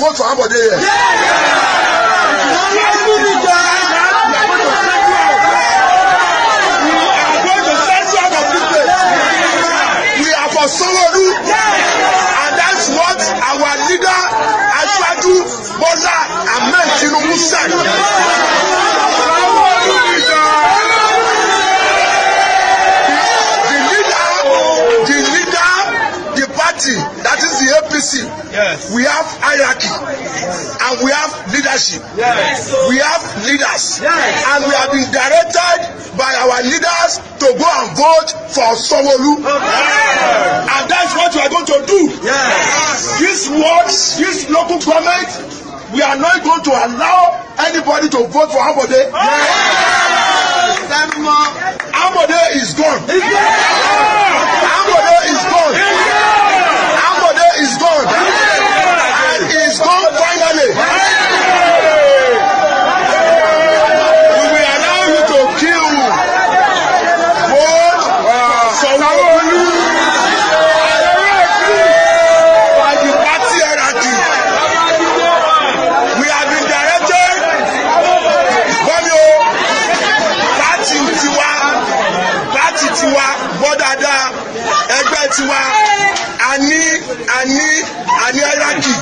vote for Ambode here? We are for Sanwo-Olu, and that's what our leader, Atiku, Bola Ahmed Tinubu said. That is the APC. Yes. We have hierarchy and we have leadership. Yes. We have leaders. Yes. And we have been directed by our leaders to go and vote for Sanwo-Olu. Yes. And that's what we are going to do. Yes. This wards, this local government, we are not going to allow anybody to vote for Ambode. Yes. Ambode is gone. Ambode is gone. Is gone. And is gone finally. We will allow you to kill both Sanwo-Olu by the party hierarchy. We have been directed Bamio, party tiwa, Bodada, Egbe tiwa. Ani hierarchy,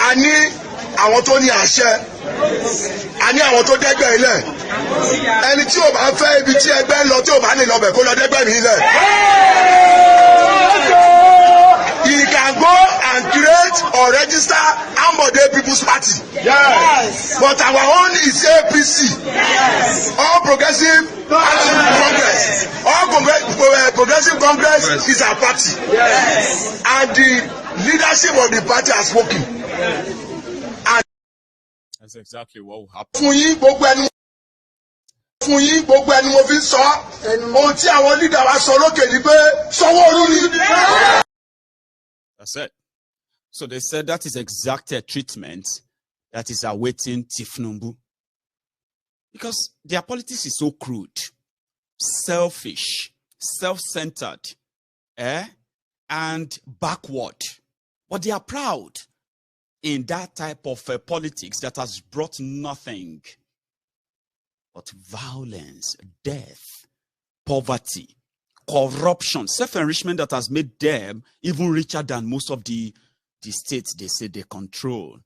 ani àwọn tó ní àṣẹ, ani àwọn tó dẹ́gbẹ́ ilẹ̀. Ẹni tí ò bá fẹ́ ibi tí ẹgbẹ́ ń lọ tí ò bá lè lọ bẹ̀ kó lọ dẹ́gbẹ́ mi ilẹ̀. He can go and create or register Ambode People's Party. Yes. But our own is APC. Yes. All Progressive Congress. All Progressive Congress is our party. Yes. And the leadership of the party has spoken. And that's exactly what will happen. Gbogbo ẹni mo fi sọ ohun tí àwọn leader wa sọ lókè ni pé Sanwo-Olu ni. That's it. So they said that is exact treatment that is awaiting Tinubu. Because their politics is so crude, selfish, self-centered, and backward. But they are proud in that type of politics that has brought nothing but violence, death, poverty, corruption, self-enrichment that has made them even richer than most of the states they say they control.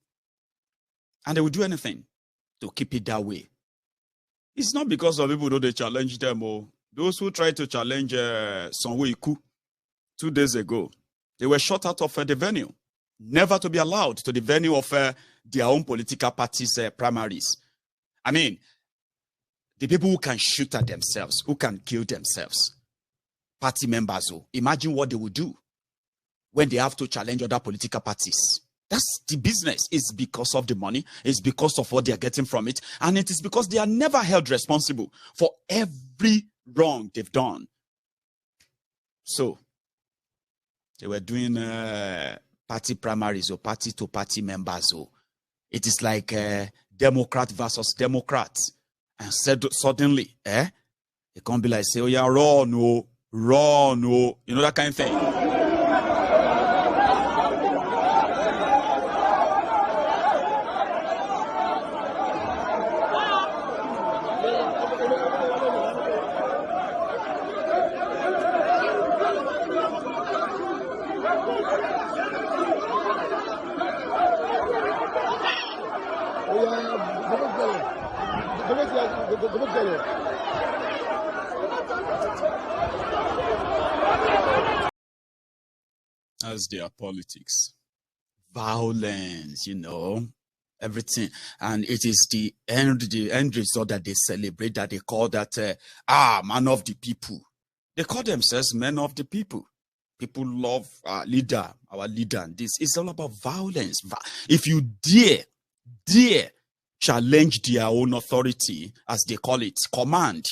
And they will do anything to keep it that way. It's not because of people who they challenge them. Or those who tried to challenge Wike 2 days ago, they were shot out of the venue, never to be allowed to the venue of their own political parties' primaries. I mean, the people who can shoot at themselves, who can kill themselves, party members, imagine what they would do when they have to challenge other political parties. That's the business. It's because of the money. It's because of what they are getting from it. And it is because they are never held responsible for every wrong they've done. So, they were doing party primaries or party-to-party members. It is like Democrat versus Democrat. And suddenly, it can't be like, say, oh yeah, run, no. You know, that kind of thing. That's their politics. Violence, you know, everything. And it is the end result that they celebrate, that they call that, man of the people. They call themselves men of the people. People love our leader. And this is all about violence. If you dare challenge their own authority, as they call it, command,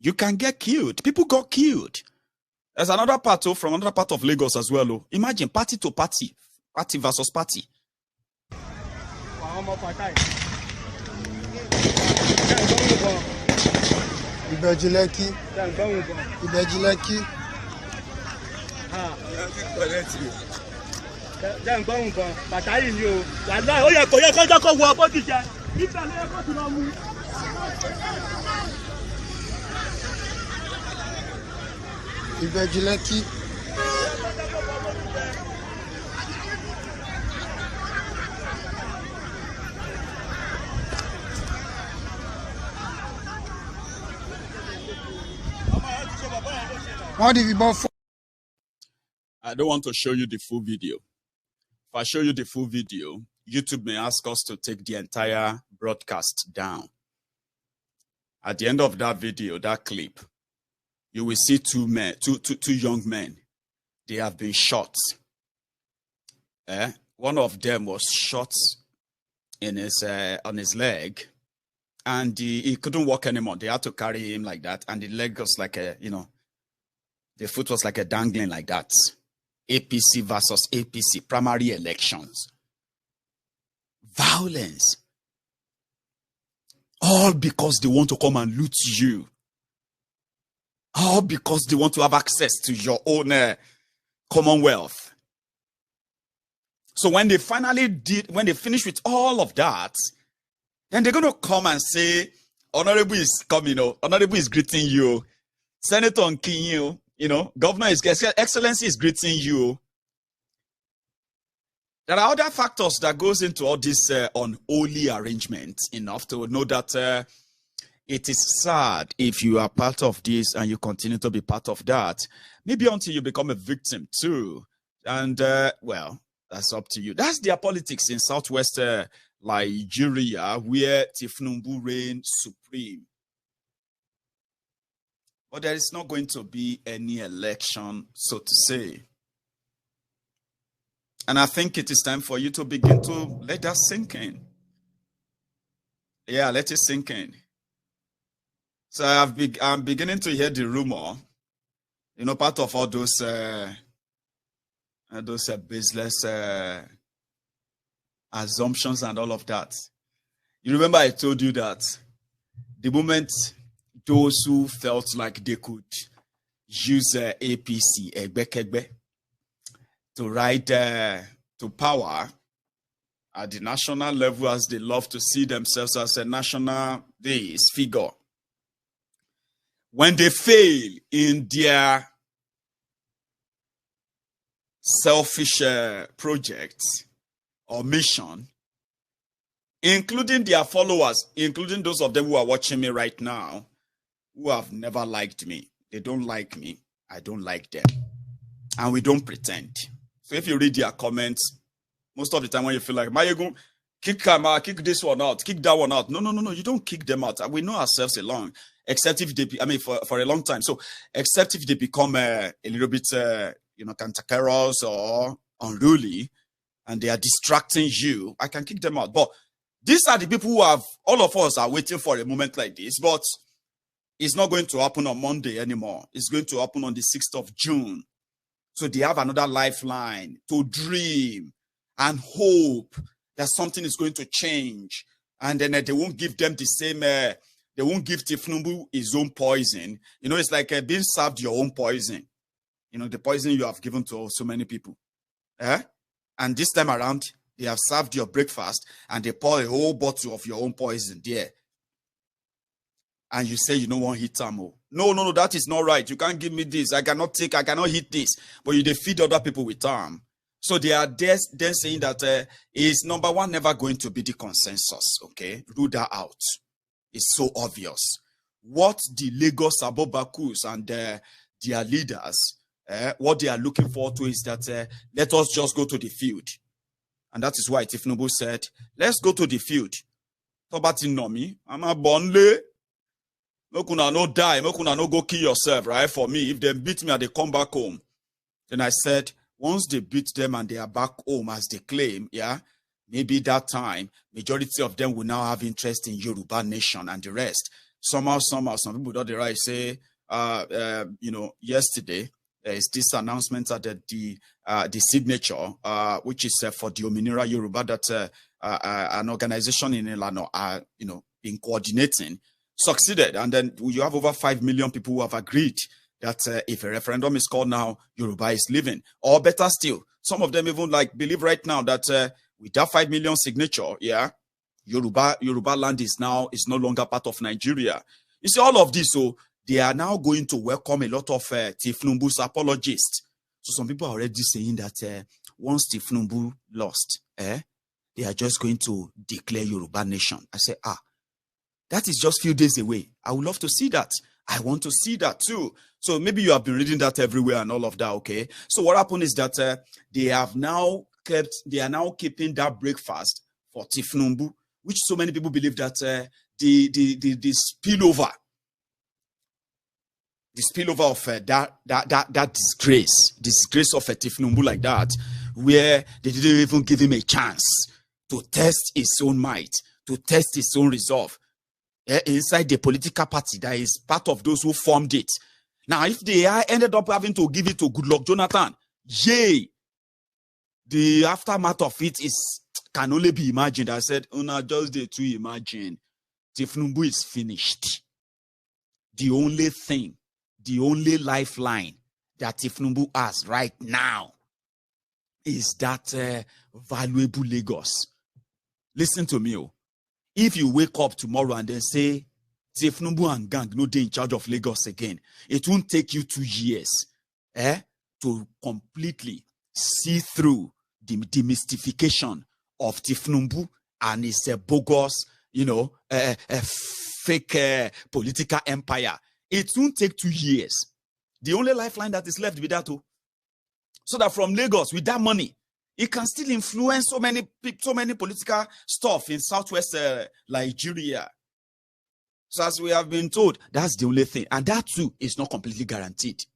you can get killed. People got killed. There's another part from another part of Lagos as well. Imagine party to party, party versus party. Ibejileki. Ìbẹ̀jìlẹ́kí. Wọ́n ti fìbọn fọ́. I don't want to show you the full video. If I show you the full video, YouTube may ask us to take the entire broadcast down. At the end of that video, that clip, you will see two young men. They have been shot. One of them was shot in his on his leg, and he couldn't walk anymore. They had to carry him like that, and the leg was like the foot was like a dangling like that. APC versus APC primary elections. Violence. All because they want to come and loot you. All because they want to have access to your own commonwealth. So when they finish with all of that, then they're going to come and say, Honorable is coming, Honorable is greeting you. Senator Nkinyo, Governor Excellency is greeting you. There are other factors that goes into all this unholy arrangement enough to know that it is sad if you are part of this and you continue to be part of that. Maybe until you become a victim too. And, well, that's up to you. That's their politics in Southwest Nigeria, where Tinubu reigns supreme. But there is not going to be any election, so to say. And I think it is time for you to begin to let that sink in. Yeah, let it sink in. So I'm beginning to hear the rumor, part of all those baseless assumptions and all of that. You remember I told you that the moment those who felt like they could use APC, Egbekegbe, to ride to power at the national level, as they love to see themselves as a national figure. When they fail in their selfish projects or mission, including their followers, including those of them who are watching me right now, who have never liked me. They don't like me. I don't like them. And we don't pretend. So if you read their comments, most of the time when you feel like, Mayegun, kick this one out, kick that one out. No. You don't kick them out. We know ourselves along, except if they, for a long time. So except if they become a little bit, cantankerous or unruly, and they are distracting you, I can kick them out. But these are the people who all of us are waiting for a moment like this, but it's not going to happen on Monday anymore. It's going to happen on the 6th of June. So they have another lifeline to dream and hope that something is going to change. And then they won't give them the same, they won't give Tinubu his own poison. It's like being served your own poison. The poison you have given to so many people. And this time around, they have served your breakfast and they pour a whole bottle of your own poison there. And you say you don't want to hit them. No, that is not right. You can't give me this. I cannot hit this. But they feed other people with them. So they are then saying that is number one never going to be the consensus. Okay, rule that out. It's so obvious. What the Lagos Abubakars and their leaders, what they are looking forward to is that let us just go to the field. And that is why Tinubu said, let's go to the field. Tobati Nomi, I'm a bonle. Mokuna no die, Mokuna no go kill yourself, right? For me, if they beat me and they come back home. Then I said, once they beat them and they are back home as they claim, maybe that time, majority of them will now have interest in Yoruba nation and the rest. Somehow, some people don't right say, yesterday, there is this announcement that the signature, which is for the Ominira Yoruba, that an organization in Ilano are, been coordinating, succeeded. And then you have over 5 million people who have agreed that if a referendum is called now, Yoruba is leaving. Or better still, some of them even like believe right now that with that 5 million signature, yeah, Yoruba land is no longer part of Nigeria. You see, all of this, so they are now going to welcome a lot of Tinubu's apologists. So some people are already saying that once Tinubu lost, they are just going to declare Yoruba nation. I say, that is just few days away. I would love to see that. I want to see that too. So maybe you have been reading that everywhere and all of that, okay? So what happened is that they are now keeping that breakfast for Tinubu, which so many people believe that the spillover of that disgrace of a Tinubu like that, where they didn't even give him a chance to test his own might, to test his own resolve inside the political party that is part of those who formed it. Now, if they ended up having to give it to Goodluck Jonathan, yay! The aftermath of it can only be imagined. I said, just the to imagine. Tinubu is finished. The only thing, the only lifeline that Tinubu has right now is that valuable Lagos. Listen to me. If you wake up tomorrow and then say, Tinubu and gang, no, they in charge of Lagos again, it won't take you 2 years to completely see through the demystification of Tinubu and his bogus, fake political empire. It won't take 2 years. The only lifeline that is left with that, so that from Lagos, with that money, it can still influence so many political stuff in southwest Nigeria. So as we have been told, that's the only thing. And that too is not completely guaranteed.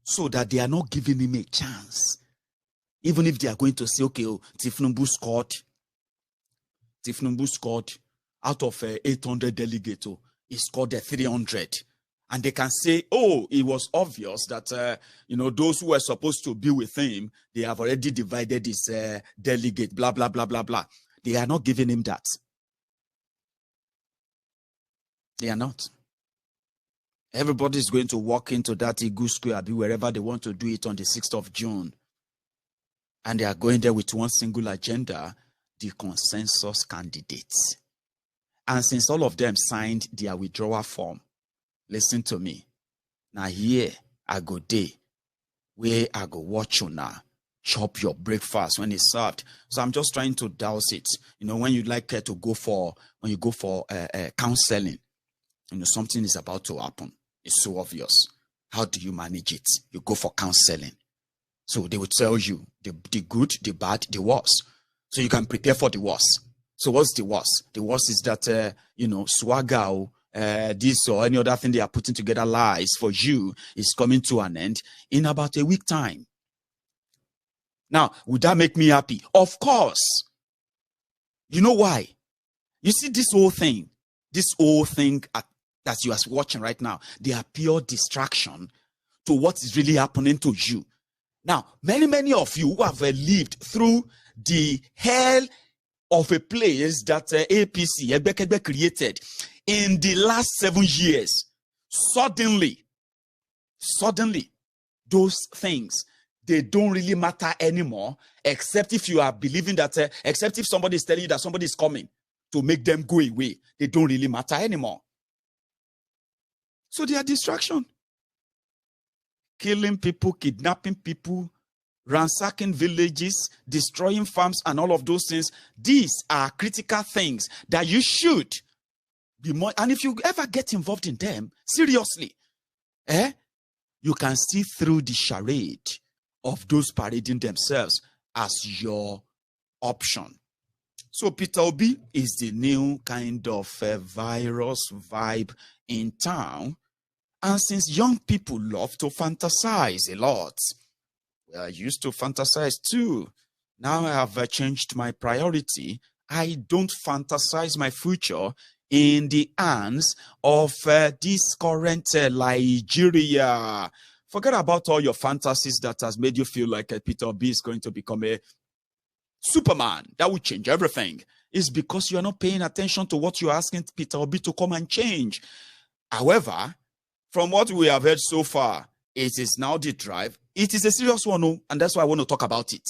So that they are not giving him a chance. Even if they are going to say, okay, Tinubu scored out of 800 delegates, he scored 300. And they can say, it was obvious that, those who were supposed to be with him, they have already divided his delegate, blah, blah, blah, blah, blah. They are not giving him that. They are not. Everybody is going to walk into that Igu Square, be wherever they want to do it on the 6th of June. And they are going there with one single agenda, the consensus candidates. And since all of them signed their withdrawal form, listen to me. Now here I go day, where I go watch you now, chop your breakfast when it's served. So I'm just trying to douse it. When you like to go for, counseling, something is about to happen. It's so obvious. How do you manage it? You go for counseling. So they will tell you the good, the bad, the worst. So you can prepare for the worst. So what's the worst? The worst is that, swagger, this or any other thing they are putting together lies for you is coming to an end in about a week time. Now, would that make me happy? Of course. You know why? You see this whole thing that you are watching right now, they are pure distraction to what is really happening to you. Now, many of you who have lived through the hell of a place that APC, Ebekebe, created in the last 7 years, suddenly, those things, they don't really matter anymore, except if you are believing that, except if somebody is telling you that somebody is coming to make them go away. They don't really matter anymore. So they are distraction. Killing people, kidnapping people, ransacking villages, destroying farms, and all of those things. These are critical things that you should be more. And if you ever get involved in them, seriously, you can see through the charade of those parading themselves as your option. So Peter Obi is the new kind of virus vibe in town. And since young people love to fantasize a lot, I used to fantasize too. Now I have changed my priority. I don't fantasize my future in the hands of this current Nigeria. Forget about all your fantasies that has made you feel like Peter Obi is going to become a Superman. That will change everything. It's because you are not paying attention to what you're asking Peter Obi to come and change. However, from what we have heard so far, it is now the drive It is a serious one, and that's why I want to talk about it.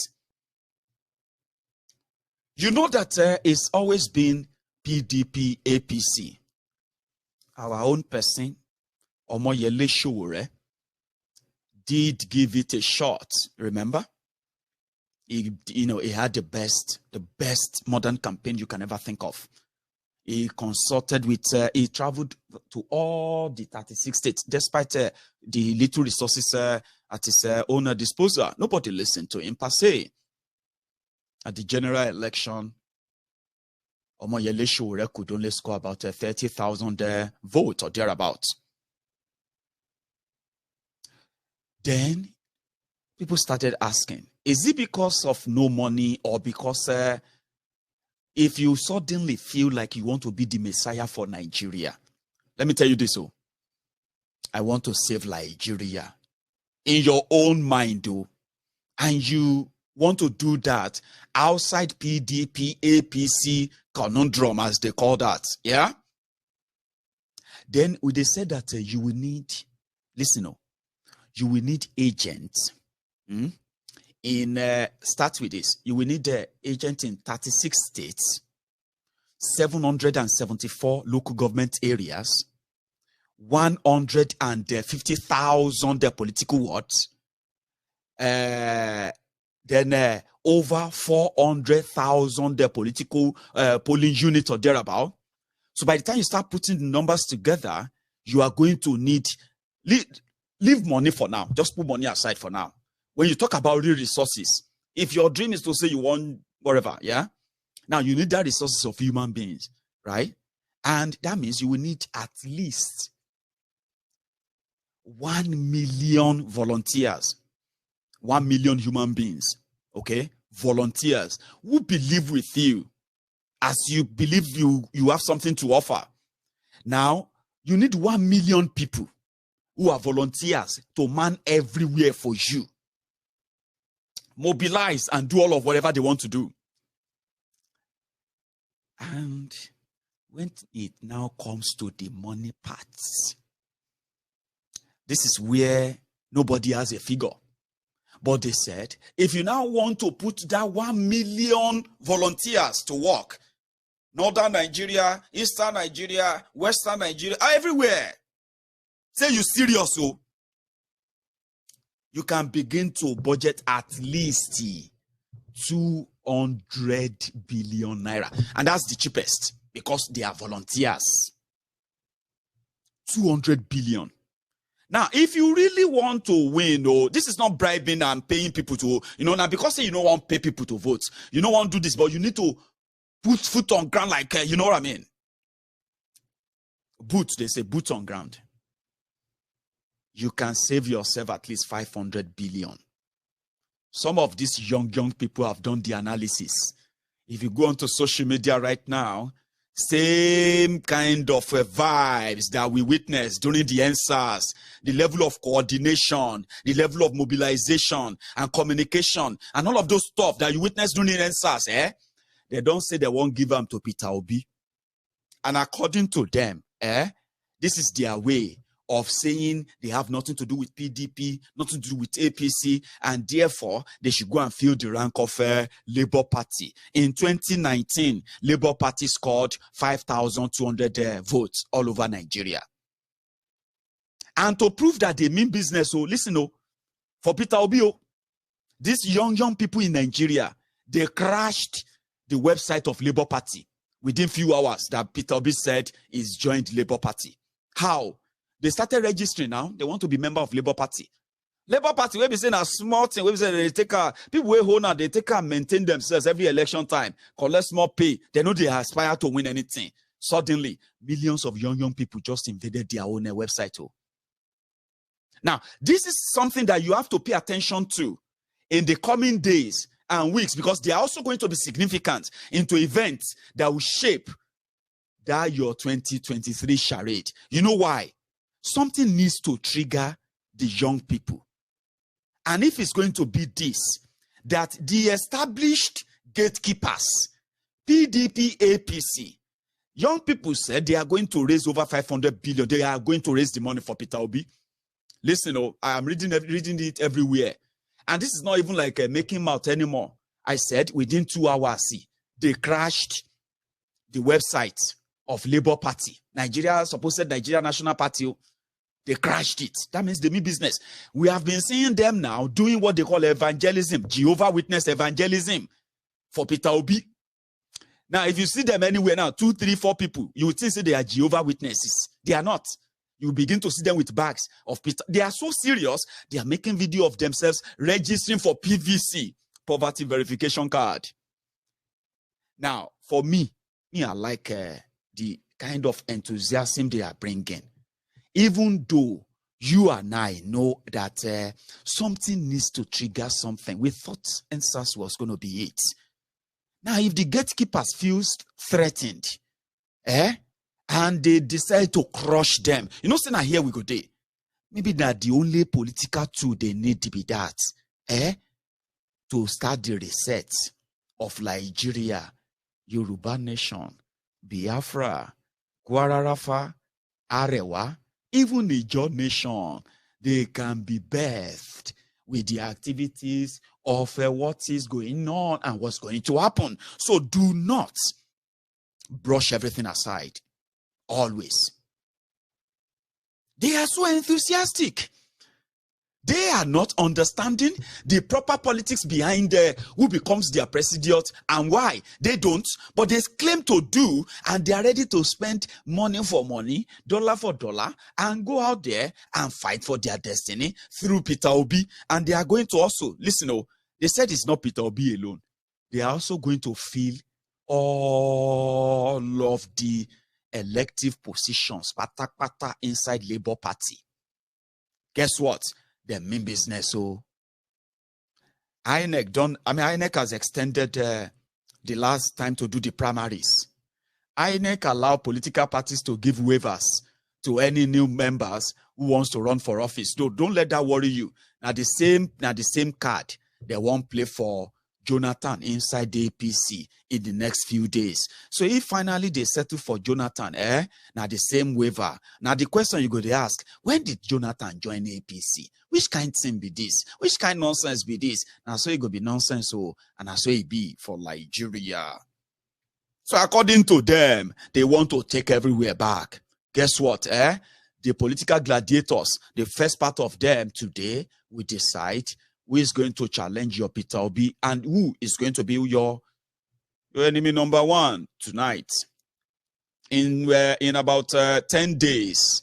You know that it's always been PDP, APC. Our own person, Omoyele Sowore, did give it a shot. Remember, he had the best modern campaign you can ever think of. He consulted with, he traveled to all the 36 states, despite the little resources at his own disposal. Nobody listened to him per se. At the general election, Omoyele Sowore could only score about 30,000 votes or thereabouts. Then people started asking, is it because of no money, or because if you suddenly feel like you want to be the Messiah for Nigeria? Let me tell you this, I want to save Nigeria in your own mind, and you want to do that outside PDP, APC conundrum, as they call that, yeah? Then they said that you will need, you will need agents. Start with this. You will need an agent in 36 states, 774 local government areas, 150,000 political wards, then over 400,000 political polling units or thereabout. So by the time you start putting the numbers together, you are going to need, leave money for now. Just put money aside for now. When you talk about real resources, if your dream is to say you want whatever, yeah? Now you need that resources of human beings, right? And that means you will need at least 1 million volunteers, 1 million human beings, okay? Volunteers who believe with you as you believe you have something to offer. Now, you need 1 million people who are volunteers to man everywhere for you. Mobilize and do all of whatever they want to do. And when it now comes to the money parts, this is where nobody has a figure. But they said, if you now want to put that 1 million volunteers to work, Northern Nigeria, Eastern Nigeria, Western Nigeria, everywhere, say you serious, so you can begin to budget at least 200 billion naira. And that's the cheapest because they are volunteers. 200 billion. Now, if you really want to win, this is not bribing and paying people to, now because you don't want to pay people to vote, you don't want to do this, but you need to put foot on ground, like, you know what I mean? Boots, they say boots on ground. You can save yourself at least 500 billion. Some of these young people have done the analysis. If you go onto social media right now, same kind of vibes that we witnessed during the EndSARS, the level of coordination, the level of mobilization and communication, and all of those stuff that you witnessed during the EndSARS, they don't say they won't give them to Peter Obi. And according to them, this is their way of saying they have nothing to do with PDP, nothing to do with APC, and therefore they should go and fill the rank of Labour Party. In 2019, Labour Party scored 5,200 votes all over Nigeria. And to prove that they mean business, for Peter Obi, these young people in Nigeria, they crashed the website of Labour Party within few hours that Peter Obi said is joined Labour Party. How? They started registering now. They want to be member of Labour Party. Labour Party, we be saying a small thing. We be saying they take people who hold now, they take and maintain themselves every election time, collect small pay. They know they aspire to win anything. Suddenly, millions of young people just invaded their own website. Now, this is something that you have to pay attention to in the coming days and weeks, because they are also going to be significant into events that will shape that your 2023 charade. You know why? Something needs to trigger the young people. And if it's going to be this, that the established gatekeepers, PDP, APC, young people said they are going to raise over 500 billion. They are going to raise the money for Peter Obi. Listen, I am reading it everywhere. And this is not even like making mouth anymore. I said within 2 hours, they crashed the website of Labour Party. Supposed Nigeria National Party. They crashed it. That means they mean business. We have been seeing them now doing what they call evangelism, Jehovah Witness evangelism for Peter Obi. Now, if you see them anywhere now, 2, 3, 4 people, you would think say they are Jehovah Witnesses. They are not. You begin to see them with bags of Peter. They are so serious, they are making video of themselves registering for PVC, Poverty Verification Card. Now, for me, I like the kind of enthusiasm they are bringing. Even though you and I know that something needs to trigger something, we thought NSAS was going to be it. Now, if the gatekeepers feel threatened, and they decide to crush them, you know, saying here we go there. Maybe that the only political tool they need to be that, to start the reset of Nigeria, Yoruba Nation, Biafra, Guararafa, Arewa, even the Ijaw Nation. They can be birthed with the activities of what is going on and what's going to happen. So do not brush everything aside. Always. They are so enthusiastic. They are not understanding the proper politics behind who becomes their president and why. They don't, but they claim to do, and they are ready to spend money for money, dollar for dollar, and go out there and fight for their destiny through Peter Obi. And they are going to also, listen, they said it's not Peter Obi alone. They are also going to fill all of the elective positions, pata inside Labour Party. Guess what? They mean business. So INEC has extended the last time to do the primaries. INEC allow political parties to give waivers to any new members who wants to run for office. So don't let that worry you. Now the same card they won't play for Jonathan inside the APC in the next few days. So if finally they settle for Jonathan, now the same waiver. Now the question you go to ask, when did Jonathan join APC? Which kind of thing be this? Which kind of nonsense be this? Now so it go be nonsense, and so it be for Nigeria. So according to them, they want to take everywhere back. Guess what? The political gladiators, the first part of them today, we decide who is going to challenge your Peter Obi and who is going to be your enemy number one tonight. In about 10 days,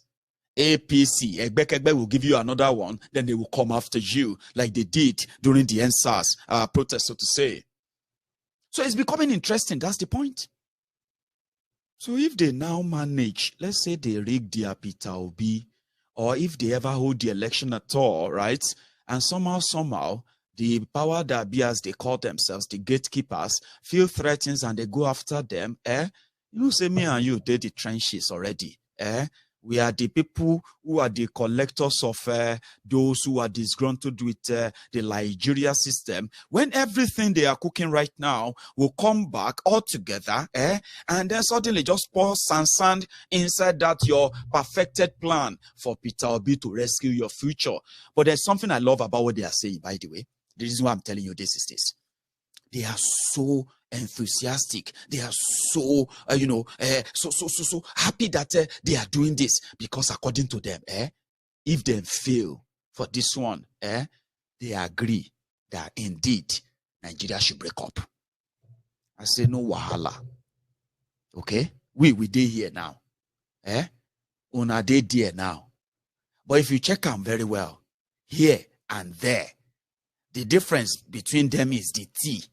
APC, Egbe will give you another one, then they will come after you like they did during the NSAS protest, so to say. So it's becoming interesting. That's the point. So if they now manage, let's say they rig their Peter Obi, or if they ever hold the election at all, right? And somehow, the power that be, as they call themselves, the gatekeepers, feel threatened and they go after them. You know, say me and you did the trenches already. We are the people who are the collectors of those who are disgruntled with the Nigeria system. When everything they are cooking right now will come back all together, and then suddenly just pour sand inside that your perfected plan for Peter Obi to rescue your future. But there's something I love about what they are saying, by the way. The reason why I'm telling you this is this. They are so enthusiastic. They are so, so happy that they are doing this, because according to them, if they fail for this one, they agree that indeed Nigeria should break up. I say no wahala. Okay, we dey here now. Una dey there now. But if you check them very well, here and there, the difference between them is the T.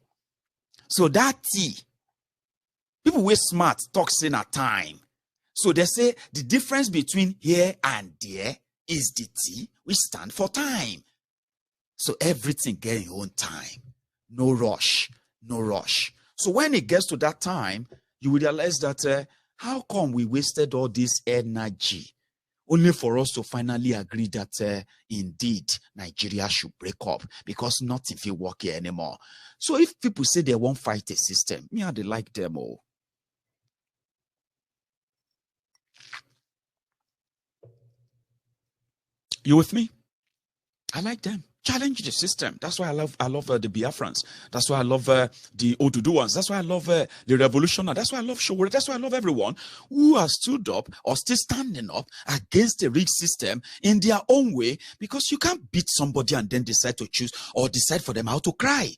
So that T, people were smart talk in a time. So they say the difference between here and there is the T, which stand for time. So everything get your own time. No rush, no rush. So when it gets to that time, you will realize that how come we wasted all this energy only for us to finally agree that indeed Nigeria should break up, because nothing will work here anymore. So if people say they won't fight a system, me I they like them all. You with me? I like them. Challenge the system. That's why I love the Biafrans. That's why I love the Oduduwans. That's why I love the Revolutionary. That's why I love Showore. That's why I love everyone who has stood up or still standing up against the rigged system in their own way, because you can't beat somebody and then decide to choose or decide for them how to cry.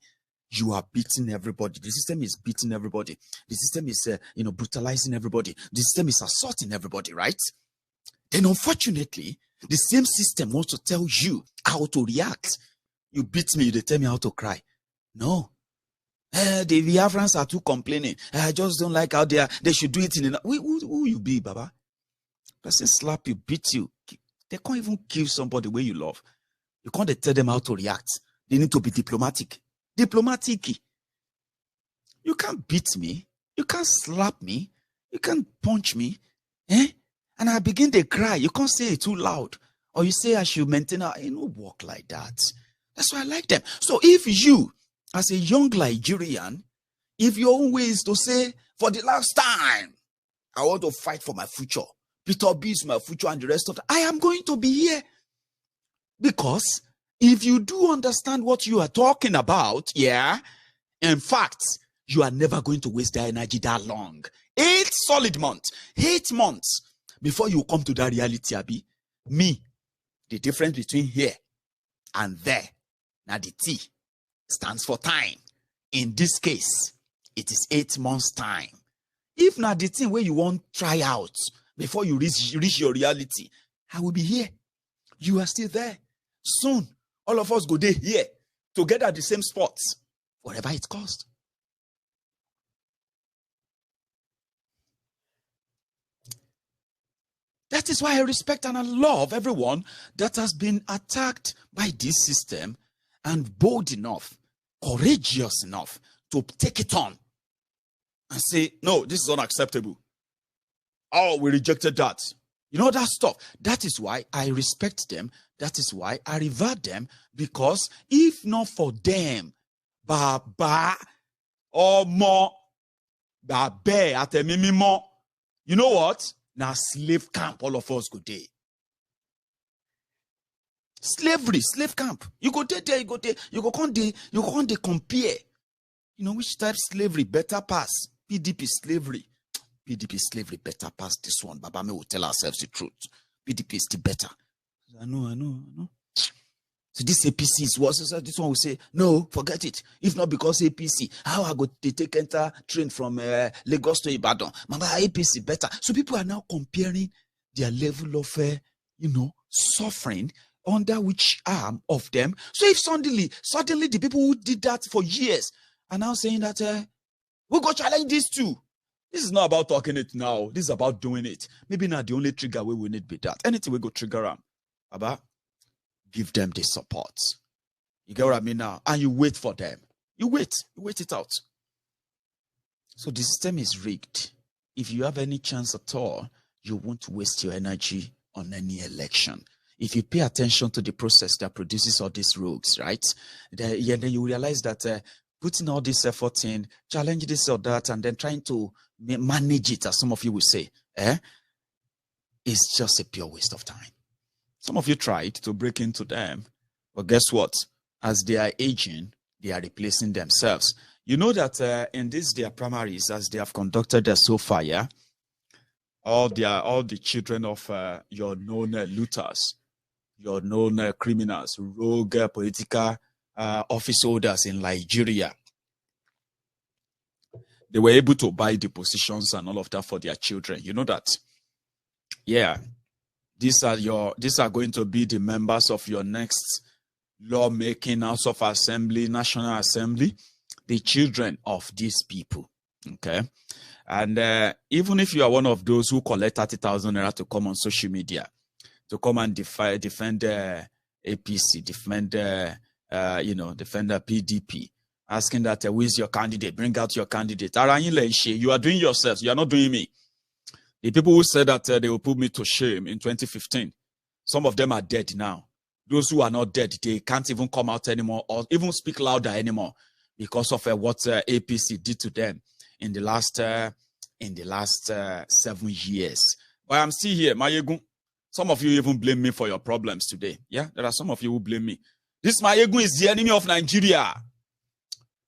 You are beating everybody. The system is beating everybody. The system is, brutalizing everybody. The system is assaulting everybody, right? Then unfortunately, the same system wants to tell you how to react. You beat me, they tell me how to cry. No. The Biafrans are too complaining. I just don't like how they should do it in the... Who you be, Baba? Person slap you, beat you. They can't even kill somebody where you love. You can't tell them how to react. They need to be diplomatic. Diplomatic. You can't beat me. You can't slap me. You can't punch me. And I begin to cry. You can't say it too loud. Or you say I should maintain a... You don't walk like that. That's why I like them. So if you, as a young Nigerian, if your own way is to say, for the last time, I want to fight for my future. Peter B is my future and the rest of it. I am going to be here. Because if you do understand what you are talking about, in fact, you are never going to waste that energy that long. 8 solid months. 8 months. Before you come to that reality, Abi, me, the difference between here and there, now the T stands for time. In this case, it is 8 months' time. If now the thing where you want try out before you reach your reality, I will be here. You are still there. Soon, all of us go there here, together at the same spots, whatever it costs. That is why I respect and I love everyone that has been attacked by this system and bold enough, courageous enough to take it on and say, no, this is unacceptable. Oh, we rejected that. You know that stuff. That is why I respect them. That is why I revere them, because if not for them, Baba or more, Babe at a minimum, you know what? Now slave camp, all of us go there. Slavery, slave camp. You go there, you go there, you can't compare. You know which type slavery better pass? PDP slavery. PDP slavery better pass this one. Baba me will tell ourselves the truth. PDP is still better. I know. So this APC is what? So this one will say, no, forget it. If not because APC, how I go to take enter train from Lagos to Ibadan? Mama, APC better. So people are now comparing their level of, suffering under which arm of them. So if suddenly the people who did that for years are now saying that we'll go challenge this too. This is not about talking it now. This is about doing it. Maybe not the only trigger we will need be that. Anything we go trigger them. Baba, give them the support. You get what I mean now? And you wait for them. You wait it out. So the system is rigged. If you have any chance at all, you won't waste your energy on any election. If you pay attention to the process that produces all these rogues, right? Then you realize that putting all this effort in, challenge this or that, and then trying to manage it, as some of you will say, is just a pure waste of time. Some of you tried to break into them, but guess what? As they are aging, they are replacing themselves. You know that in their primaries, as they have conducted so far, all the children of your known looters, your known criminals, rogue political office holders in Nigeria, they were able to buy the positions and all of that for their children. You know that? Yeah. These are going to be the members of your next lawmaking House of Assembly, National Assembly, the children of these people. Okay. And even if you are one of those who collect 30,000 naira to come on social media, to come and defend APC, defend PDP, asking that who is your candidate, bring out your candidate. You are doing yourselves. You are not doing me. The people who said that they will put me to shame in 2015, some of them are dead now. Those who are not dead, they can't even come out anymore or even speak louder anymore because of what APC did to them in the last 7 years. But I'm still here, Mayegun. Some of you even blame me for your problems today. Yeah, there are some of you who blame me. This Mayegun is the enemy of Nigeria.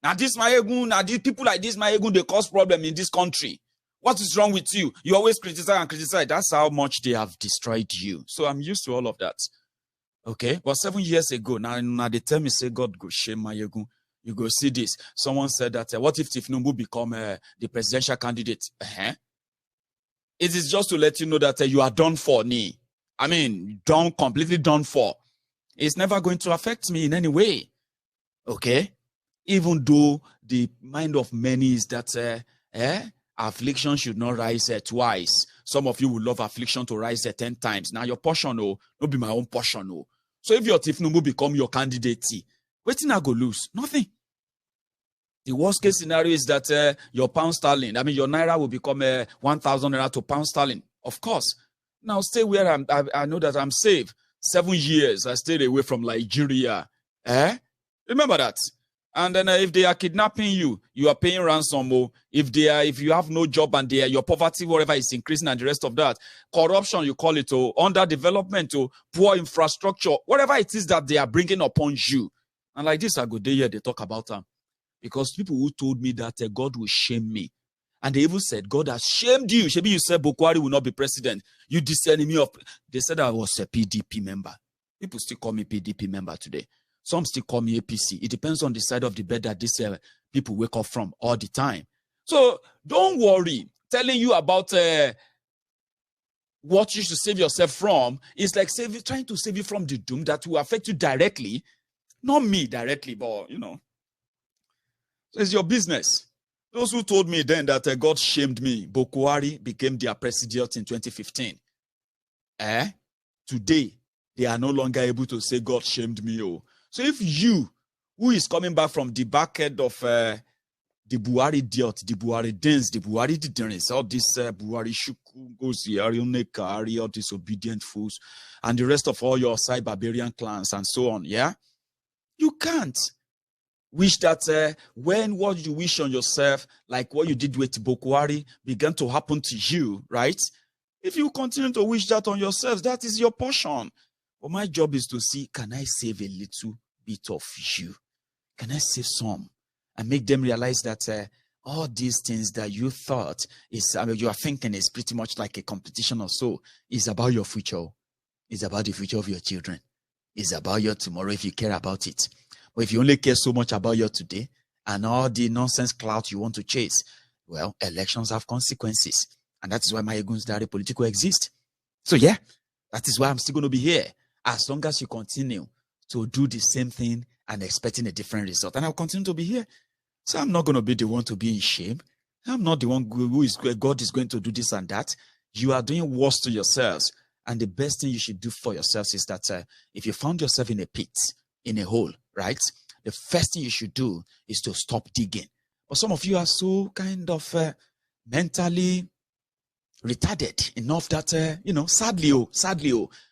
Now this Mayegun, now these people like this Mayegun, they cause problem in this country. What is wrong with you? You always criticize and criticize. That's how much they have destroyed you. So I'm used to all of that. Okay, but 7 years ago, now they tell me, say, God go shame Mayegun. You go see this. Someone said that, what if Tinubu become the presidential candidate? It is just to let you know that you are done for, me. I mean, completely done for. It's never going to affect me in any way. Okay? Even though the mind of many is that affliction should not rise twice. Some of you will love affliction to rise 10 times. Now your portion, no be my own portion. So if your Tinubu become your candidate, wetin I go lose? Nothing. The worst case scenario is that your pound sterling, I mean your naira will become 1,000 naira to pound sterling. Of course. Now stay where I know that I'm safe. 7 years I stayed away from Nigeria. Remember that. And then if they are kidnapping you, you are paying ransom. If you have no job and your poverty, whatever, is increasing and the rest of that, corruption, you call it, underdevelopment, poor infrastructure, whatever it is that they are bringing upon you. And like this, I go there, they talk about them. Because people who told me that God will shame me. And they even said, God has shamed you. Maybe you said Bukwari will not be president. You discerning me of. They said I was a PDP member. People still call me PDP member today. Some still call me APC. It depends on the side of the bed that these people wake up from all the time. So don't worry. Telling you about what you should save yourself from is like trying to save you from the doom that will affect you directly. Not me directly, but you know. So it's your business. Those who told me then that God shamed me, Bukwari became their president in 2015. Today, they are no longer able to say God shamed me. So if you, who is coming back from the back end of the Buhari diot, the Buhari dance, the Buhari didn't, all this Buhari shuku, Gozi, all disobedient fools, and the rest of all your side barbarian clans and so on, yeah? You can't wish that when what you wish on yourself, like what you did with Bukwari, began to happen to you, right? If you continue to wish that on yourself, that is your portion. But my job is to see, can I save a little bit of you? Can I save some? And make them realize that all these things that you thought is, you are thinking is pretty much like a competition or so, is about your future. It's about the future of your children. It's about your tomorrow if you care about it. But if you only care so much about your today and all the nonsense clout you want to chase, well, elections have consequences. And that is why Mayegun's Diary Political exists. So yeah, that is why I'm still going to be here. As long as you continue to do the same thing and expecting a different result. And I'll continue to be here. So I'm not going to be the one to be in shame. I'm not the one who is, God is going to do this and that. You are doing worse to yourselves. And the best thing you should do for yourselves is that if you found yourself in a pit, in a hole, right? The first thing you should do is to stop digging. But some of you are so kind of mentally retarded enough that, sadly,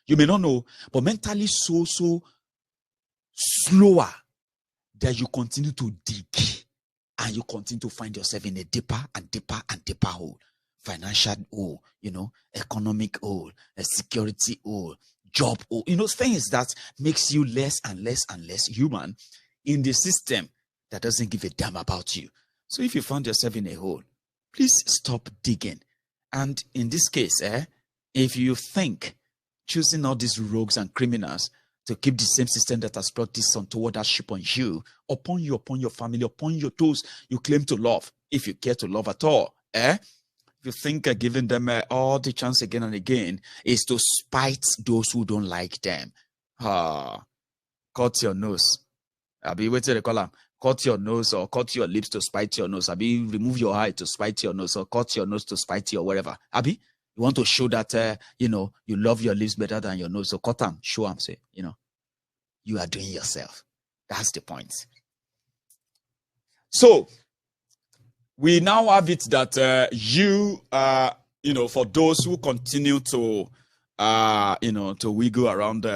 you may not know, but mentally so slower that you continue to dig and you continue to find yourself in a deeper and deeper and deeper hole. Financial hole, economic hole, a security hole, job hole, things that makes you less and less and less human in the system that doesn't give a damn about you. So if you found yourself in a hole, please stop digging. And in this case, if you think choosing all these rogues and criminals to keep the same system that has brought this untoward hardship on you, upon your family, upon your those you claim to love, if you care to love at all, if you think giving them all the chance again and again is to spite those who don't like them, cut your nose. I'll be waiting to call them. Cut your nose or cut your lips to spite your nose. Abi, remove your eye to spite your nose or cut your nose to spite your whatever. Abi, you want to show that, you love your lips better than your nose. So cut them, show them, say, you are doing yourself. That's the point. So, we now have it that you, for those who continue to, to wiggle around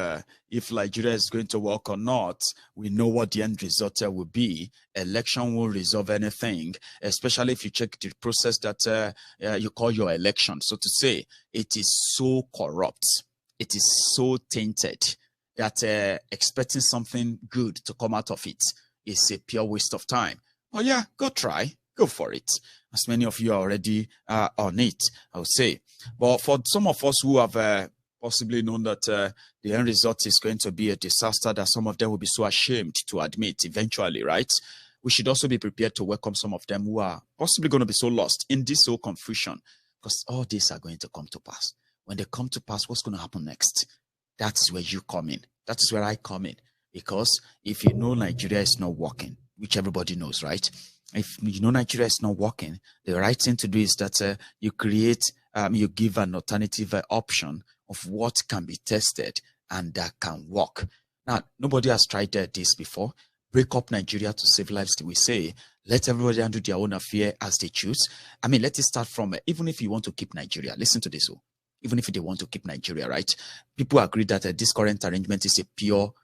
if Nigeria is going to work or not, we know what the end result will be. Election won't resolve anything, especially if you check the process that you call your election. So to say, it is so corrupt. it is so tainted that expecting something good to come out of it is a pure waste of time. Oh yeah, go try, go for it. As many of you are already on it, I would say. But for some of us who have possibly known that the end result is going to be a disaster that some of them will be so ashamed to admit eventually, right? We should also be prepared to welcome some of them who are possibly going to be so lost in this whole confusion, because all these are going to come to pass. When they come to pass, what's going to happen next? That is where you come in. That is where I come in. Because if you know Nigeria is not working, which everybody knows, right? If you know Nigeria is not working, the right thing to do is that you create, you give an alternative option of what can be tested and that can work. Now, nobody has tried this before. Break up Nigeria to save lives, we say. Let everybody handle their own affair as they choose. I mean, let it start from, even if you want to keep Nigeria, listen to this. Even if they want to keep Nigeria, right? People agree that this current arrangement is a pure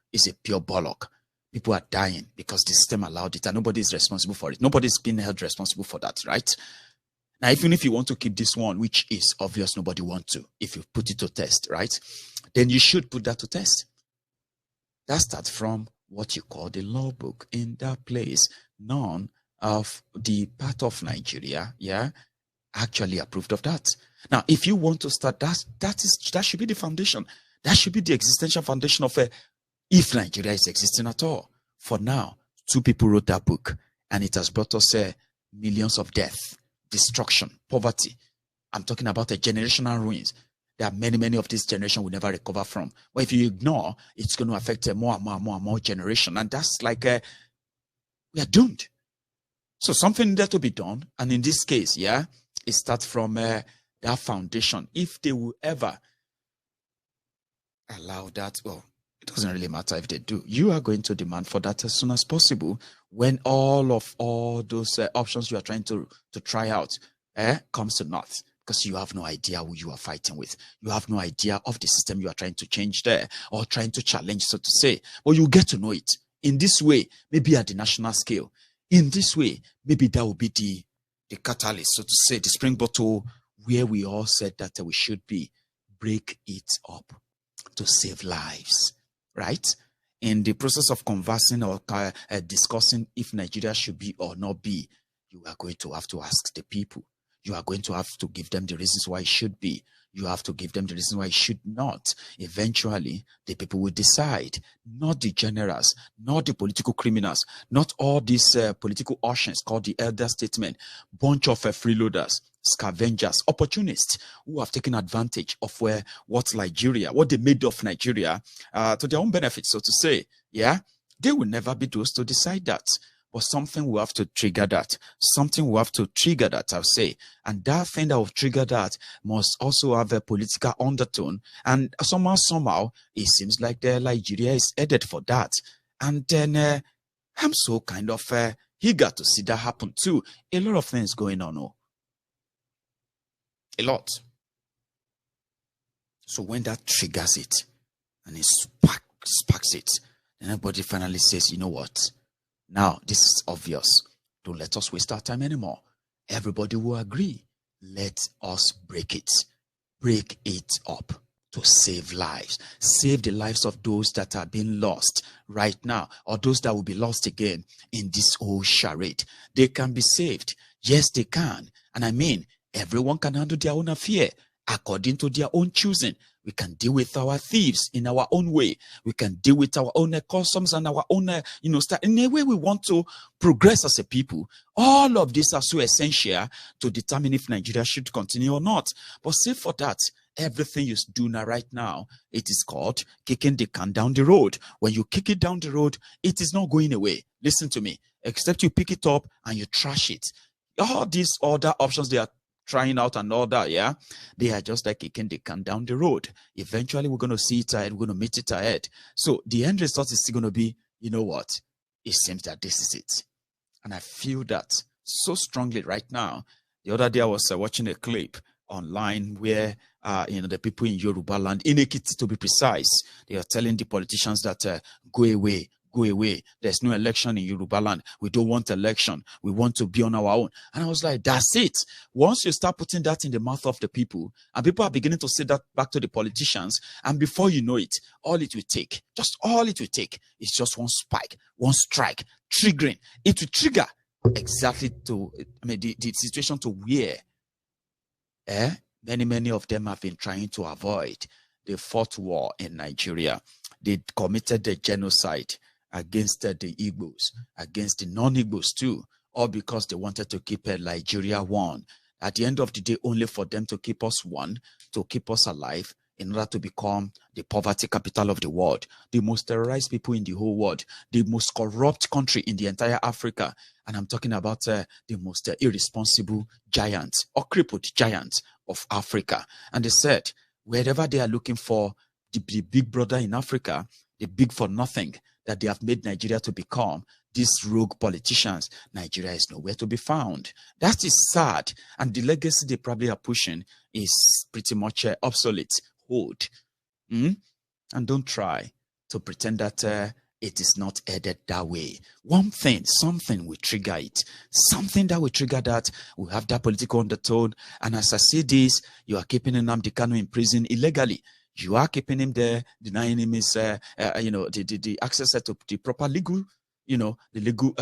bollock. People are dying because the system allowed it and nobody is responsible for it. Nobody's been held responsible for that, right? Now, even if you want to keep this one, which is obvious nobody wants to, if you put it to test, right? Then you should put that to test. That starts from what you call the law book. In that place, none of the part of Nigeria, actually approved of that. Now, if you want to start, that should be the foundation. That should be the existential foundation of if Nigeria is existing at all. For now, 2 people wrote that book, and it has brought us millions of death, destruction, poverty. I'm talking about a generational ruins. There are many of this generation will never recover from. But if you ignore, it's going to affect more and more generation. And that's like, we are doomed. So something needed to be done. And in this case, it starts from that foundation. If they will ever allow that, well, it doesn't really matter if they do. You are going to demand for that as soon as possible when all those options you are trying to try out comes to naught. Because you have no idea who you are fighting with. You have no idea of the system you are trying to change there or trying to challenge, so to say. But you get to know it. In this way, maybe at the national scale. In this way, maybe that will be the catalyst, so to say, the spring bottle where we all said that we should be. Break it up to save lives, right? In the process of conversing or discussing if Nigeria should be or not be, you are going to have to ask the people. You are going to have to give them the reasons why it should be. You have to give them the reason why it should not. Eventually, the people will decide, not the generals, not the political criminals, not all these political options called the elder statesmen, bunch of freeloaders, scavengers, opportunists who have taken advantage of what they made of Nigeria to their own benefit, so to say. They will never be those to decide that. But something will have to trigger that. Something will have to trigger that, I'll say. And that thing that will trigger that must also have a political undertone. And somehow, it seems like Nigeria is headed for that. And then I'm so kind of eager to see that happen too. A lot of things going on. A lot. So when that triggers it, and it sparks it, then everybody finally says, you know what? Now, this is obvious. Don't let us waste our time anymore. Everybody will agree. Let us break it. Break it up to save lives. Save the lives of those that are being lost right now or those that will be lost again in this whole charade. They can be saved. Yes, they can. And I mean, everyone can handle their own affair according to their own choosing. We can deal with our thieves in our own way. We can deal with our own customs and our own, in a way we want to progress as a people. All of these are so essential to determine if Nigeria should continue or not. But save for that, everything you do now, right now, it is called kicking the can down the road. When you kick it down the road, it is not going away. Listen to me. Except you pick it up and you trash it. All these other options they are trying out and all that, they are just like kicking the can down the road. Eventually, we're going to see it ahead. We're going to meet it ahead. So the end result is still going to be, you know what? It seems that this is it. And I feel that so strongly right now. The other day, I was watching a clip online where, the people in Yoruba land, in Ekiti to be precise, they are telling the politicians that go away, go away. There's no election in Yoruba land. We don't want election. We want to be on our own. And I was like, that's it. Once you start putting that in the mouth of the people, and people are beginning to say that back to the politicians, and before you know it, all it will take, just all it will take is just one spike, one strike, triggering. It will trigger exactly to, the situation to where many of them have been trying to avoid. The fourth war in Nigeria. They committed the genocide against the Igbos, against the non-Igbos too, all because they wanted to keep Nigeria one. At the end of the day, only for them to keep us one, to keep us alive, in order to become the poverty capital of the world, the most terrorized people in the whole world, the most corrupt country in the entire Africa. And I'm talking about the most irresponsible giant or crippled giant of Africa. And they said, wherever they are looking for the big brother in Africa, the big for nothing that they have made Nigeria to become, these rogue politicians, Nigeria is nowhere to be found. That is sad. And the legacy they probably are pushing is pretty much obsolete. Hold. And don't try to pretend that it is not headed that way. One thing, something will trigger it. Something that will trigger that. We have that political undertone. And as I say this, you are keeping Nnamdi Kanu in prison illegally. You are keeping him there, denying him his, the access to the proper legal, the legal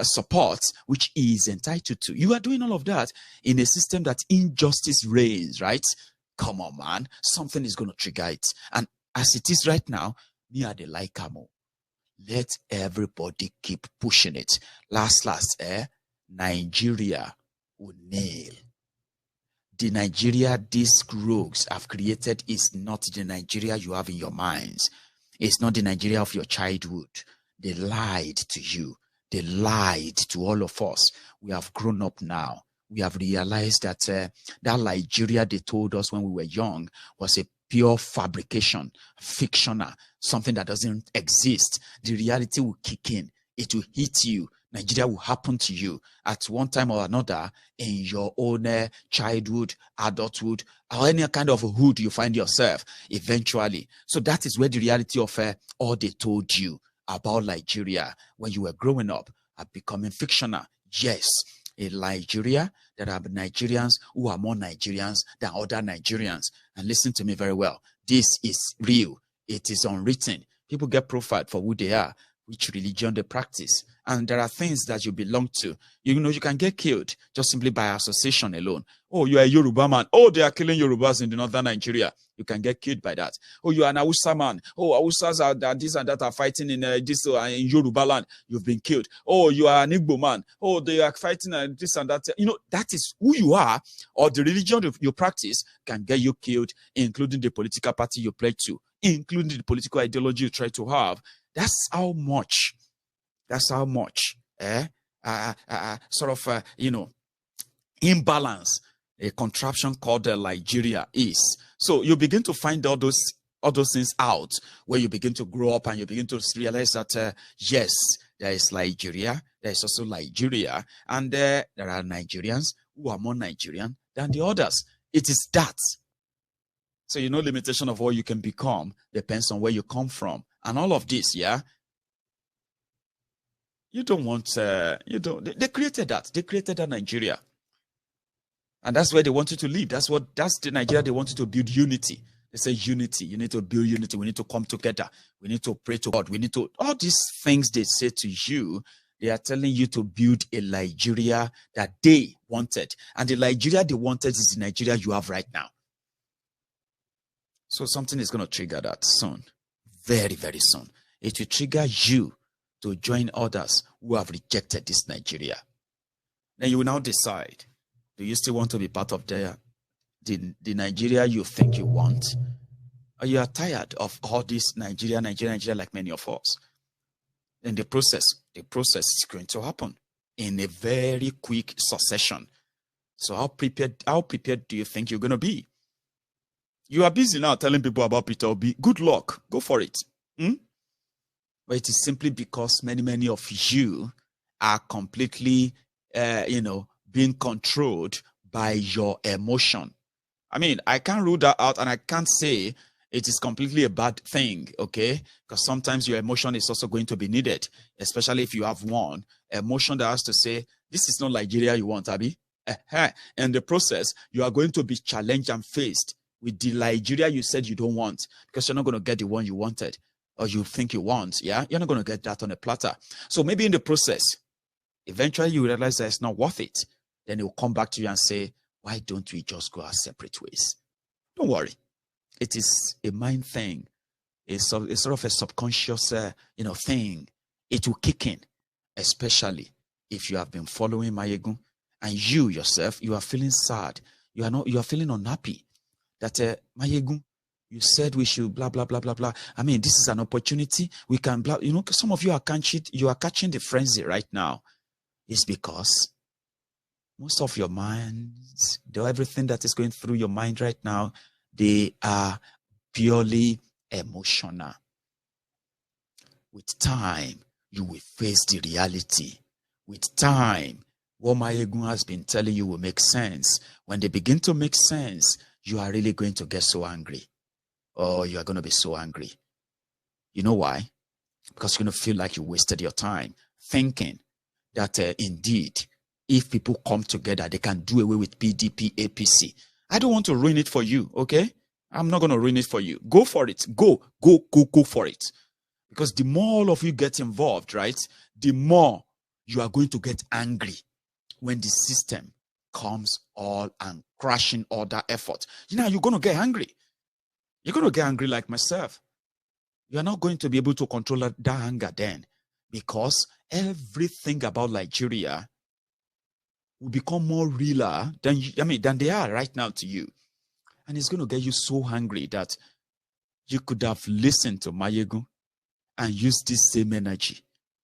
support, which he is entitled to. You are doing all of that in a system that injustice reigns, right? Come on, man. Something is going to trigger it. And as it is right now, me are the like camo. Let everybody keep pushing it. Last, Nigeria will nail. The Nigeria these rogues have created is not the Nigeria you have in your minds. It's not the Nigeria of your childhood. They lied to you. They lied to all of us. We have grown up now. We have realized that that Nigeria they told us when we were young was a pure fabrication, fictional, something that doesn't exist. The reality will kick in. It will hit you. Nigeria will happen to you at one time or another in your own childhood, adulthood, or any kind of hood you find yourself eventually. So that is where the reality of all they told you about Nigeria when you were growing up are becoming fictional. Yes, in Nigeria, there are Nigerians who are more Nigerians than other Nigerians. And listen to me very well. This is real. It is unwritten. People get profiled for who they are, which religion they practice. And there are things that you belong to. You can get killed just simply by association alone. Oh, you are a Yoruba man. Oh, they are killing Yorubas in the northern Nigeria. You can get killed by that. Oh, you are an Hausa man. Oh, Hausas are this and that are fighting in in Yoruba land. You've been killed. Oh, you are an Igbo man. Oh, they are fighting this and that. That is who you are, or the religion you practice can get you killed, including the political party you pledge to, including the political ideology you try to have. That's how much imbalance a contraption called Nigeria is. So you begin to find all those things out where you begin to grow up and you begin to realize that yes, there is Nigeria, there is also Nigeria, and there are Nigerians who are more Nigerian than the others. It is that. So limitation of what you can become depends on where you come from. And all of this, yeah. You don't want, they created that. They created that Nigeria. And that's where they wanted to live. That's the Nigeria they wanted to build unity. They say unity. You need to build unity. We need to come together. We need to pray to God. We need to, all these things they say to you, they are telling you to build a Nigeria that they wanted. And the Nigeria they wanted is the Nigeria you have right now. So something is going to trigger that soon. Very, very soon. It will trigger you to join others who have rejected this Nigeria. Then you will now decide, do you still want to be part of the Nigeria you think you want? Or you are tired of all this Nigeria like many of us? Then the process is going to happen in a very quick succession. So how prepared do you think you're going to be? You are busy now telling people about Peter Obi. Good luck. Go for it. But it is simply because many of you are completely, being controlled by your emotion. I mean, I can't rule that out, and I can't say it is completely a bad thing, okay? Because sometimes your emotion is also going to be needed, especially if you have one emotion that has to say, this is not Nigeria you want, Abi. In the process, you are going to be challenged and faced with the Nigeria you said you don't want, because you're not going to get the one you wanted or you think you want. Yeah, you're not going to get that on a platter. So maybe in the process, eventually you realize that it's not worth it. Then it will come back to you and say, why don't we just go our separate ways? Don't worry. It is a mind thing. It's sort of a subconscious, thing. It will kick in, especially if you have been following Mayegun and you yourself, you are feeling sad. You are feeling unhappy that Mayegun, you said we should blah, blah, blah, blah, blah. I mean, this is an opportunity. We can blah, some of you are catching the frenzy right now. It's because most of your minds, everything that is going through your mind right now, they are purely emotional. With time, you will face the reality. With time, what Mayegun has been telling you will make sense. When they begin to make sense, you are really going to get so angry. Oh, you are going to be so angry. You know why? Because you're going to feel like you wasted your time thinking that indeed, if people come together, they can do away with PDP, APC. I don't want to ruin it for you, okay? I'm not going to ruin it for you. Go for it. Go for it. Because the more all of you get involved, right, the more you are going to get angry when the system comes all and crashing all that effort. You're going to get angry. You're going to get angry like myself. You're not going to be able to control that anger then, because everything about Nigeria will become more realer than they are right now to you. And it's going to get you so angry that you could have listened to Mayegun and used this same energy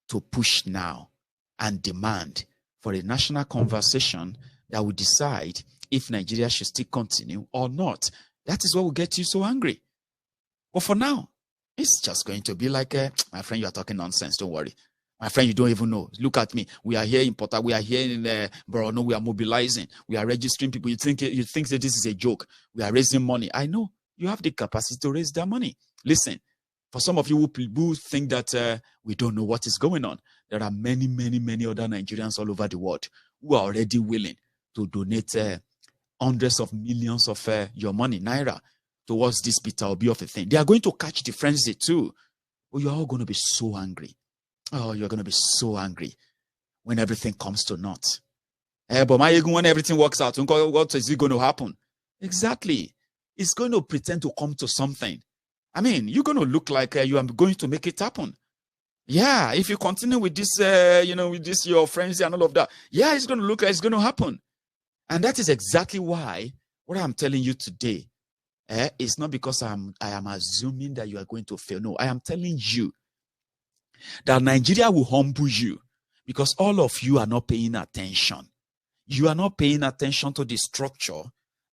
to push now and demand for a national conversation that will decide if Nigeria should still continue or not. That is what will get you so angry. But for now, it's just going to be like, my friend, you are talking nonsense. Don't worry. My friend, you don't even know. Look at me. We are here in Port Harcourt. We are here in Borno. We are mobilizing. We are registering people. You think that this is a joke. We are raising money. I know you have the capacity to raise that money. Listen, for some of you who think that we don't know what is going on, there are many, many, many other Nigerians all over the world who are already willing to donate hundreds of millions of your money, naira, towards this Peter Obi of a thing. They are going to catch the frenzy too. Oh, you're all going to be so angry. Oh, you're going to be so angry when everything comes to naught. But when everything works out, what is it going to happen? Exactly. It's going to pretend to come to something. I mean, you're going to look like you are going to make it happen. Yeah, if you continue with this, with this, your frenzy and all of that, yeah, it's going to look like it's going to happen. And that is exactly why what I'm telling you today, it's not because I am assuming that you are going to fail. No, I am telling you that Nigeria will humble you because all of you are not paying attention. You are not paying attention to the structure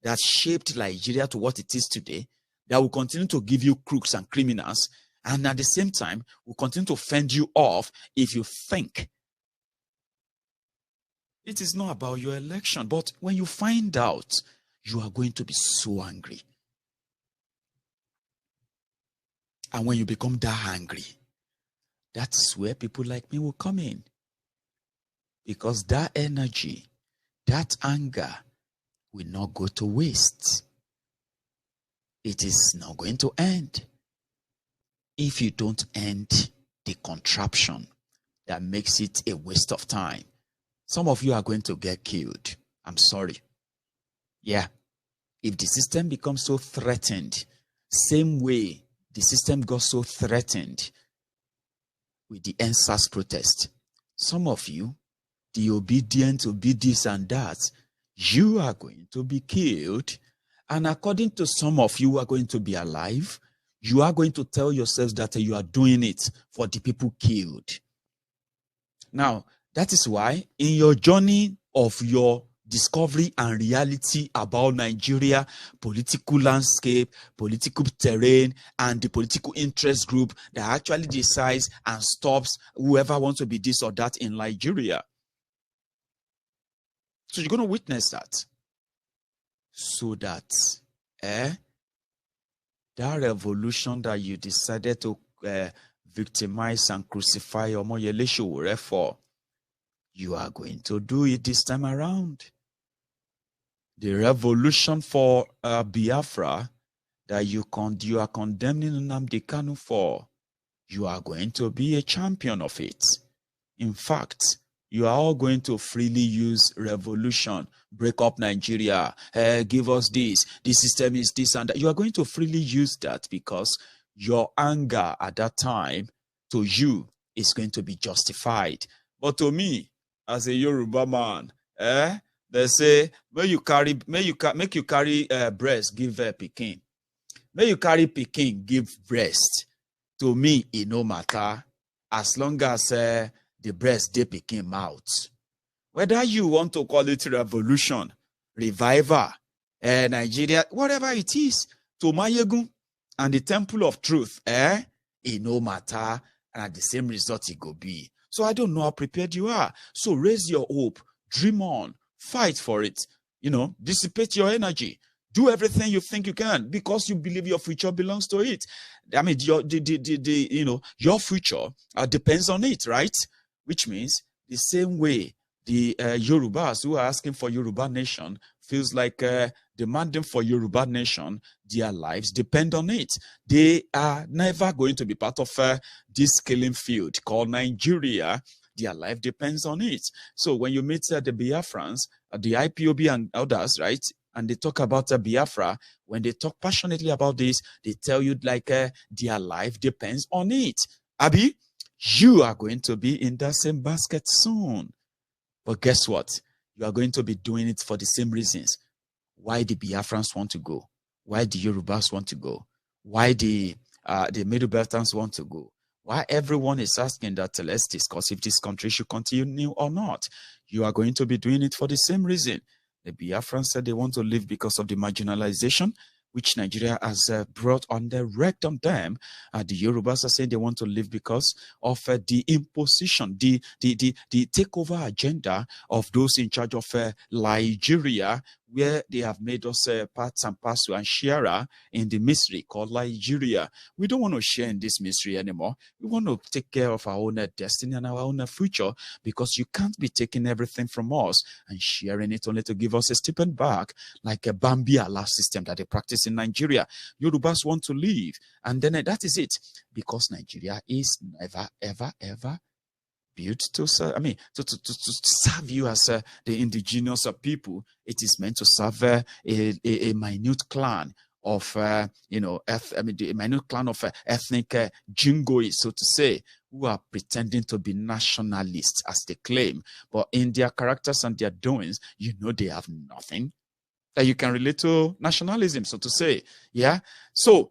that shaped Nigeria to what it is today, that will continue to give you crooks and criminals, and at the same time will continue to fend you off if you think it is not about your election. But when you find out, you are going to be so angry. And when you become that angry, that's where people like me will come in. Because that energy, that anger will not go to waste. It is not going to end if you don't end the contraption that makes it a waste of time. Some of you are going to get killed. I'm sorry. Yeah. If the system becomes so threatened, same way the system got so threatened with the NSAS protest, some of you, the obedient to be this and that, you are going to be killed. And according to some of you who are going to be alive, you are going to tell yourselves that you are doing it for the people killed. Now, that is why in your journey of your discovery and reality about Nigeria, political landscape, political terrain, and the political interest group that actually decides and stops whoever wants to be this or that in Nigeria. So you're going to witness that. So that that revolution that you decided to victimize and crucify Omoyele Sowore for, you are going to do it this time around. The revolution for Biafra that you are condemning Nnamdi Kanu for, you are going to be a champion of it. In fact, you are all going to freely use revolution, break up Nigeria, give us this system is this and that. You are going to freely use that because your anger at that time to you is going to be justified. But to me, as a Yoruba man, they say, make you carry breast, give pikin. May you carry pikin, give breast. To me, it no matter as long as the breast dey pikin mouth. Whether you want to call it revolution, revival, Nigeria, whatever it is, to Mayegun and the temple of truth, it no matter, and at the same result it go be. So I don't know how prepared you are. So raise your hope, dream on, fight for it, dissipate your energy. Do everything you think you can because you believe your future belongs to it. I mean, your future depends on it, right? Which means the same way the Yorubas who are asking for Yoruba nation feels like demanding for Yoruba nation, their lives depend on it. They are never going to be part of this killing field called Nigeria. Their life depends on it. So when you meet the Biafrans, the IPOB and others, right? And they talk about Biafra, when they talk passionately about this, they tell you like their life depends on it. Abi, you are going to be in that same basket soon. But guess what? You are going to be doing it for the same reasons. Why the Biafrans want to go? Why the Yorubas want to go? Why the Middle Beltans want to go? Why everyone is asking that let's discuss if this country should continue or not. You are going to be doing it for the same reason. The Biafrans said they want to leave because of the marginalization which Nigeria has brought on the wrecked on them. The Yorubas are saying they want to leave because of the imposition, the takeover agenda of those in charge of Nigeria, where they have made us parts and parcel and sharer in the mystery called Nigeria. We don't want to share in this mystery anymore. We want to take care of our own destiny and our own future, because you can't be taking everything from us and sharing it only to give us a stipend back, like a Bambi Allah system that they practice in Nigeria. Yorubas want to leave, and then that is it, because Nigeria is never, ever, ever built to serve, to serve you as the indigenous people. It is meant to serve a minute clan of, the minute clan of ethnic jingoists, so to say, who are pretending to be nationalists as they claim. But in their characters and their doings, they have nothing that you can relate to nationalism, so to say. Yeah. So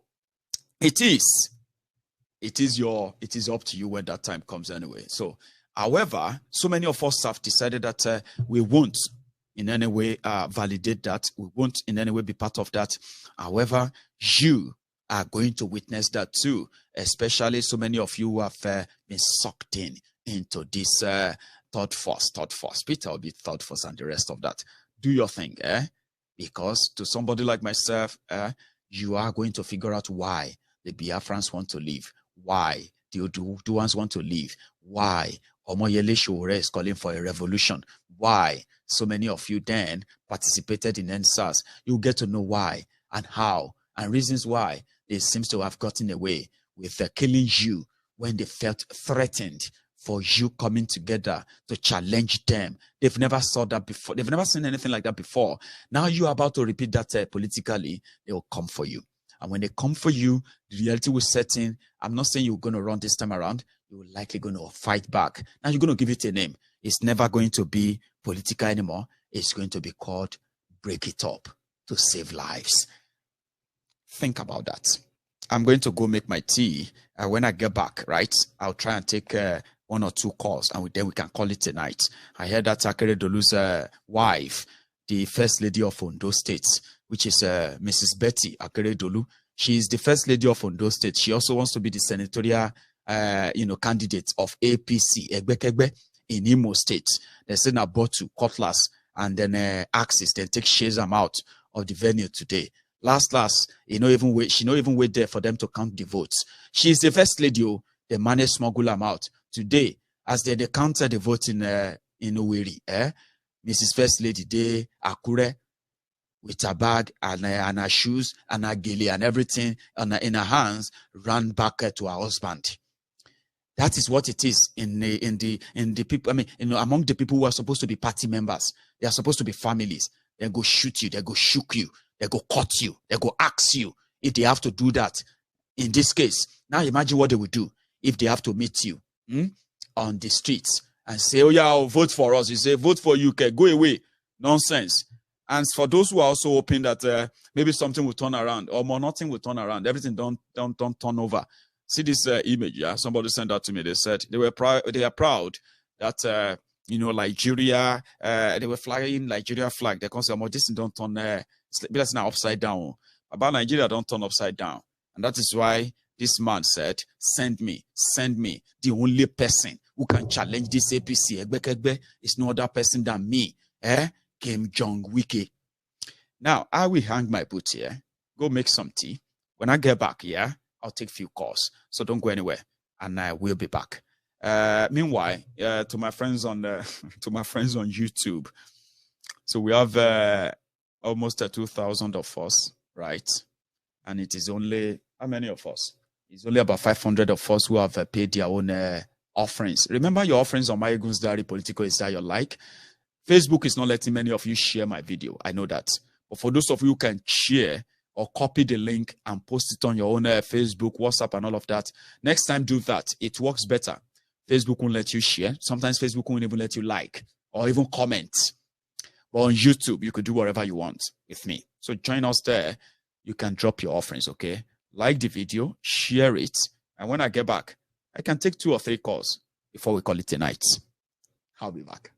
it is up to you when that time comes anyway. So, however, so many of us have decided that we won't in any way validate that. We won't in any way be part of that. However, you are going to witness that too, especially so many of you who have been sucked into this third force. Peter will be third force and the rest of that. Do your thing, because to somebody like myself, you are going to figure out why the Biafrans want to leave, why the Oduduwans want to leave, why Omoyele Sowore is calling for a revolution, why so many of you then participated in NSAS. You'll get to know why and how and reasons why they seem to have gotten away with killing you when they felt threatened for you coming together to challenge them. They've never saw that before. They've never seen anything like that before. Now you're about to repeat that politically. They will come for you. And when they come for you, the reality will set in. I'm not saying you're going to run this time around. You're likely going to fight back. Now you're going to give it a name. It's never going to be political anymore. It's going to be called Break It Up to Save Lives. Think about that. I'm going to go make my tea. When I get back, right, I'll try and take one or two calls, and then we can call it a night. I heard that Akeredolu's wife, the First Lady of Ondo State, which is Mrs. Betty Akeredolu. She is the First Lady of Ondo State. She also wants to be the senatorial, candidate of APC, Egbekegbe, in Imo State. They said Nabotu, Cutlass, and then Axis, then take Shazam out of the venue today. Last, she not even wait there for them to count the votes. She's the first lady. They manage smuggle them out. Today, as they counter the vote in Owerri, Mrs. First Lady, they Akure with her bag and her shoes and her gele and everything in her hands, ran back to her husband. That is what it is in the people. I mean, among the people who are supposed to be party members, they are supposed to be families. They go shoot you, they go shook you, they go cut you, they go axe you if they have to do that. In this case, now imagine what they would do if they have to meet you on the streets and say, "Oh yeah, vote for us." You say, "Vote for UK, go away." Nonsense. And for those who are also hoping that maybe something will turn around or more, nothing will turn around, everything don't turn over. See this image, yeah? Somebody sent that to me. They said they are proud that Nigeria, they were flying Nigeria flag. They can say, "Oh, this don't turn that's now upside down." About Nigeria don't turn upside down. And that is why this man said, send me. The only person who can challenge this APC Egbe is no other person than me. Kim Jong Wike. Now, I will hang my boots here, go make some tea. When I get back here, I'll take a few calls. So don't go anywhere, and I will be back. Meanwhile, to my friends on YouTube, so we have almost 2,000 of us, right? And it is only how many of us? It's only about 500 of us who have paid their own offerings. Remember, your offerings on my Egun's Diary Political is that your like. Facebook is not letting many of you share my video. I know that. But for those of you who can share or copy the link and post it on your own Facebook, WhatsApp, and all of that, next time do that. It works better. Facebook won't let you share. Sometimes Facebook won't even let you like or even comment. But on YouTube, you could do whatever you want with me. So join us there. You can drop your offerings, okay? Like the video, share it. And when I get back, I can take 2 or 3 calls before we call it a night. I'll be back.